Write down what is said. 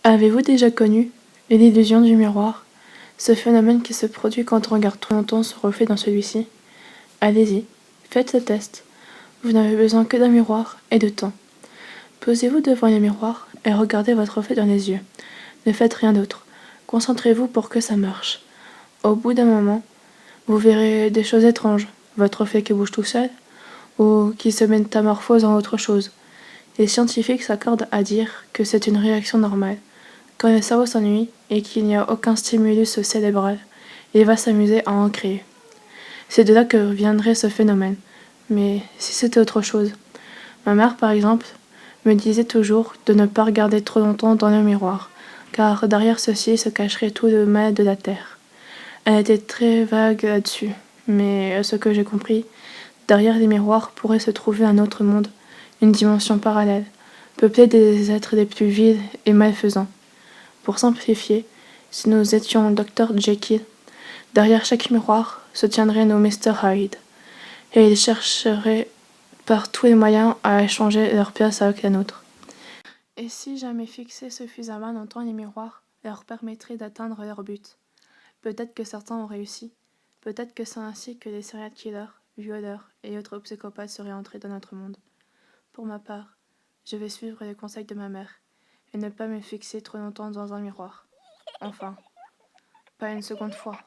Avez-vous déjà connu l'illusion du miroir, ce phénomène qui se produit quand on regarde trop longtemps son reflet dans celui-ci? Allez-y, faites ce test. Vous n'avez besoin que d'un miroir et de temps. Posez-vous devant le miroir et regardez votre reflet dans les yeux. Ne faites rien d'autre. Concentrez-vous pour que ça marche. Au bout d'un moment, vous verrez des choses étranges. Votre reflet qui bouge tout seul ou qui se métamorphose en autre chose. Les scientifiques s'accordent à dire que c'est une réaction normale. Quand le cerveau s'ennuie et qu'il n'y a aucun stimulus cérébral, il va s'amuser à en créer. C'est de là que viendrait ce phénomène. Mais si c'était autre chose? Ma mère, par exemple, me disait toujours de ne pas regarder trop longtemps dans le miroir, car derrière ceci se cacherait tout le mal de la Terre. Elle était très vague là-dessus, mais à ce que j'ai compris, derrière les miroirs pourrait se trouver un autre monde, une dimension parallèle, peuplée des êtres les plus vils et malfaisants. Pour simplifier, si nous étions Dr. Jekyll, derrière chaque miroir se tiendrait nos Mr. Hyde, et ils chercheraient par tous les moyens à échanger leur place avec la nôtre. Et si jamais fixer suffisamment longtemps les miroirs leur permettrait d'atteindre leur but? Peut-être que certains ont réussi. Peut-être que c'est ainsi que les serial killers, violeurs et autres psychopathes seraient entrés dans notre monde. Pour ma part, je vais suivre les conseils de ma mère et ne pas me fixer trop longtemps dans un miroir. Enfin, pas une seconde fois.